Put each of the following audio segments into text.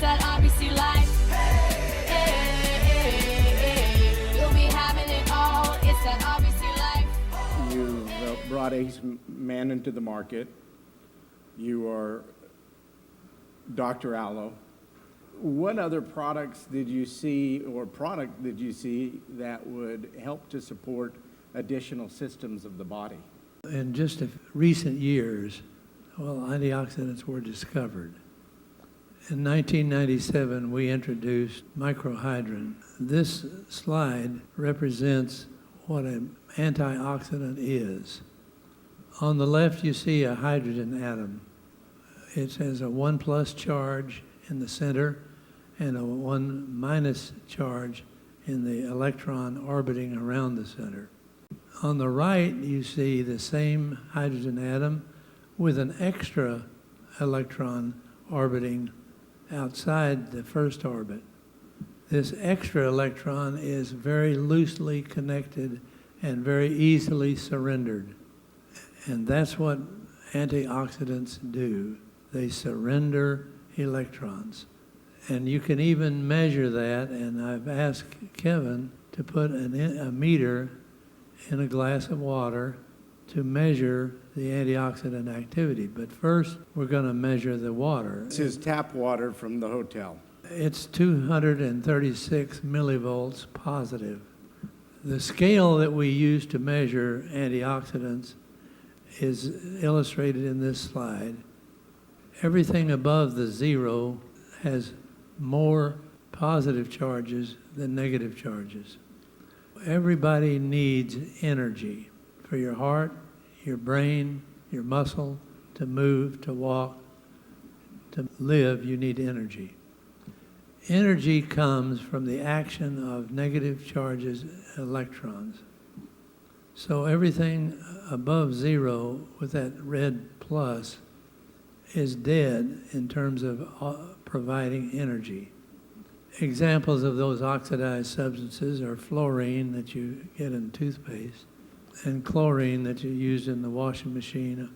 that RBC life. Hey, you'll be having it all. It's that RBC life. You've brought Ace Man into the market. You are Dr. Aloe. What other products did you see or product did you see that would help to support additional systems of the body? In just recent years, antioxidants were discovered. In 1997, we introduced Microhydrin. This slide represents what an antioxidant is. On the left, you see a hydrogen atom. It has a 1+ charge in the center and a 1- charge in the electron orbiting around the center. On the right, you see the same hydrogen atom with an extra electron orbiting outside the first orbit. This extra electron is very loosely connected and very easily surrendered. And that's what antioxidants do. They surrender electrons. And you can even measure that, and I've asked Kevin to put a meter in a glass of water to measure the antioxidant activity. But first, we're going to measure the water. This is tap water from the hotel. It's 236 millivolts positive. The scale that we use to measure antioxidants is illustrated in this slide. Everything above the 0 has more positive charges than negative charges. Everybody needs energy for your heart, your brain, your muscle, to move, to walk, to live. You need energy. Energy comes from the action of negative charges, electrons. So everything above 0 with that red plus is dead in terms of providing energy. Examples of those oxidized substances are fluorine that you get in toothpaste and chlorine that you use in the washing machine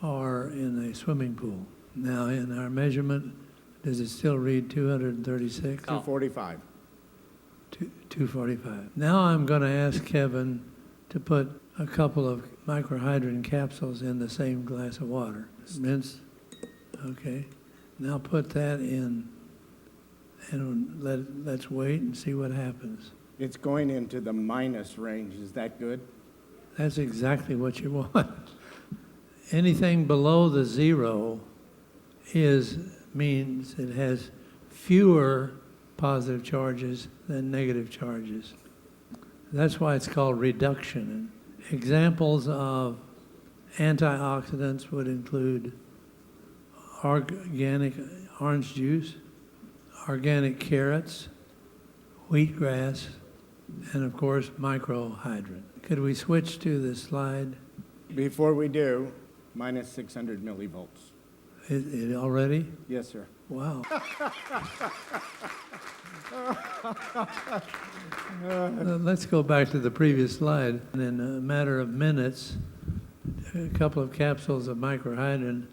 or in a swimming pool. Now, in our measurement, does it still read 236? 245. 245. Now I'm going to ask Kevin to put a couple of microhydrin capsules in the same glass of water. Rinse. Okay. Now put that in and let's wait and see what happens. It's going into the minus range. Is that good? That's exactly what you want. Anything below the 0 means it has fewer positive charges than negative charges. That's why it's called reduction. Examples of antioxidants would include organic orange juice, organic carrots, wheatgrass, and of course microhydrin. Could we switch to the slide? Before we do, minus 600 millivolts. It already? Yes, sir. Wow. Let's go back to the previous slide. And in a matter of minutes, a couple of capsules of microhydrin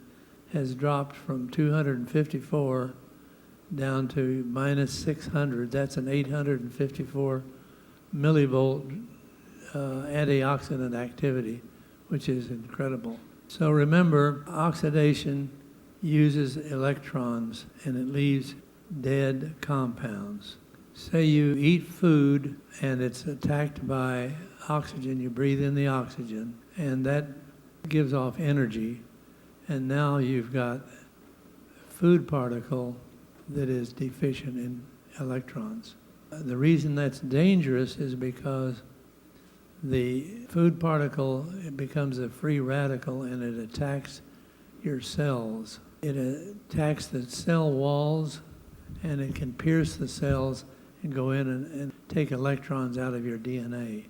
has dropped from 254 down to minus 600. That's an 854 millivolt antioxidant activity, which is incredible. So remember, oxidation uses electrons and it leaves dead compounds. Say you eat food and it's attacked by oxygen, you breathe in the oxygen, and that gives off energy, and now you've got a food particle that is deficient in electrons. The reason that's dangerous is because the food particle, it becomes a free radical and it attacks your cells. It attacks the cell walls and it can pierce the cells and go in and take electrons out of your DNA.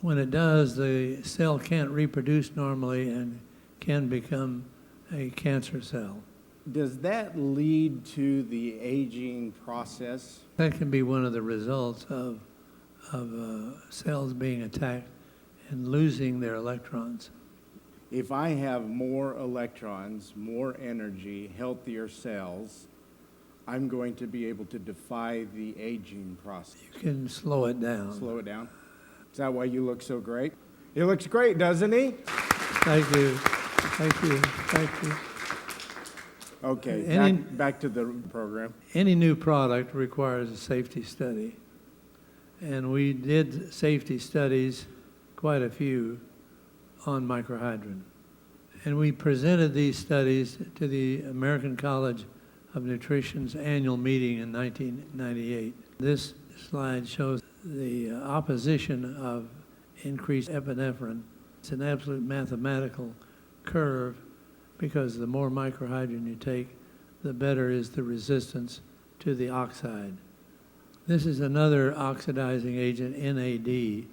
When it does, the cell can't reproduce normally and can become a cancer cell. Does that lead to the aging process? That can be one of the results of cells being attacked and losing their electrons. If I have more electrons, more energy, healthier cells, I'm going to be able to defy the aging process. You can slow it down. Slow it down. Is that why you look so great? He looks great, doesn't he? Thank you. Thank you. Thank you. Okay, back to the program. Any new product requires a safety study. And we did safety studies, quite a few, on Microhydrin. And we presented these studies to the American College of Nutrition's annual meeting in 1998. This slide shows the opposition of increased epinephrine. It's an absolute mathematical curve because the more microhydrin you take, the better is the resistance to the oxide. This is another oxidizing agent, NAD,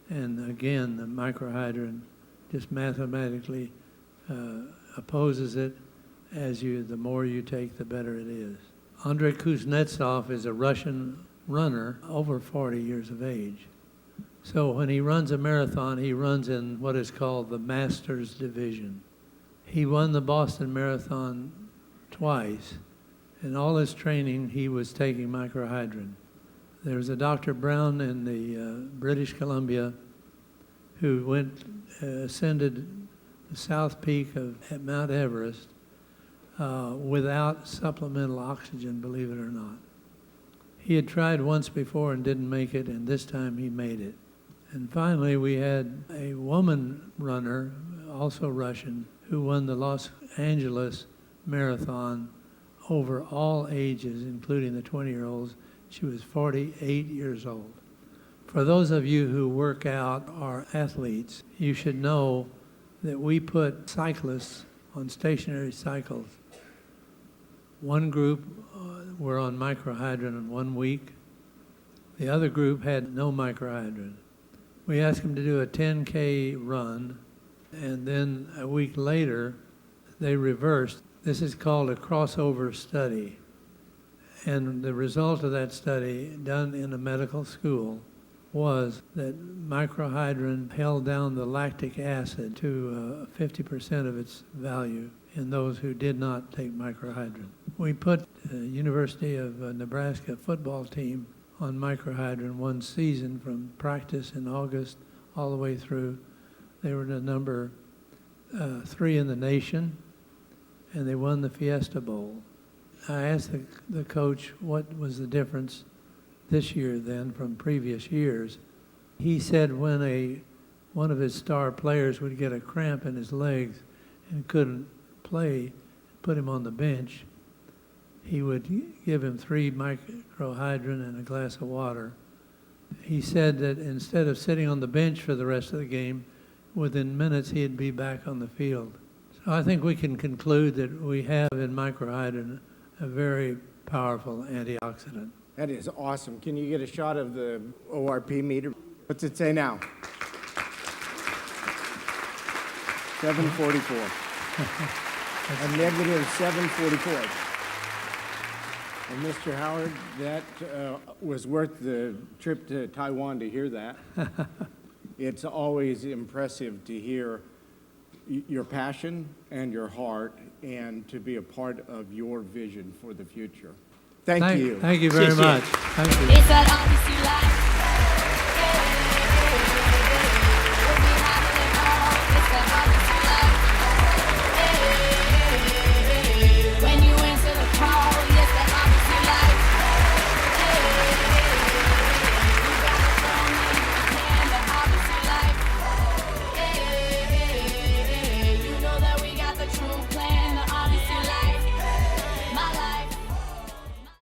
and again, the microhydrin just mathematically opposes it. The more you take, the better it is. Andrei Kuznetsov is a Russian runner over 40 years of age. So when he runs a marathon, he runs in what is called the Masters Division. He won the Boston Marathon twice. In all his training, he was taking microhydrin. There was a Dr. Brown in the British Columbia who ascended the south peak of Mount Everest without supplemental oxygen, believe it or not. He had tried once before and didn't make it, and this time he made it. And finally, we had a woman runner, also Russian, who won the Los Angeles Marathon over all ages, including the 20-year-olds. She was 48 years old. For those of you who work out or athletes, you should know that we put cyclists on stationary cycles. One group were on microhydrin in 1 week. The other group had no microhydrin. We asked them to do a 10K run, and then a week later, they reversed. This is called a crossover study. And the result of that study, done in a medical school, was that microhydrin held down the lactic acid to 50% of its value in those who did not take microhydrin. We put the University of Nebraska football team on microhydrin one season from practice in August all the way through. They were the number 3 in the nation, and they won the Fiesta Bowl. I asked the coach what was the difference this year then from previous years. He said when one of his star players would get a cramp in his legs and couldn't play, put him on the bench, he would give him 3 microhydrin and a glass of water. He said that instead of sitting on the bench for the rest of the game, within minutes he'd be back on the field. So I think we can conclude that we have in microhydrin a very powerful antioxidant. That is awesome. Can you get a shot of the ORP meter? What's it say now? 744. A negative 744. And Mr. Howard, that was worth the trip to Taiwan to hear that. It's always impressive to hear your passion and your heart and to be a part of your vision for the future. Thank you. Thank you very much. Thank you. It's that RBC life.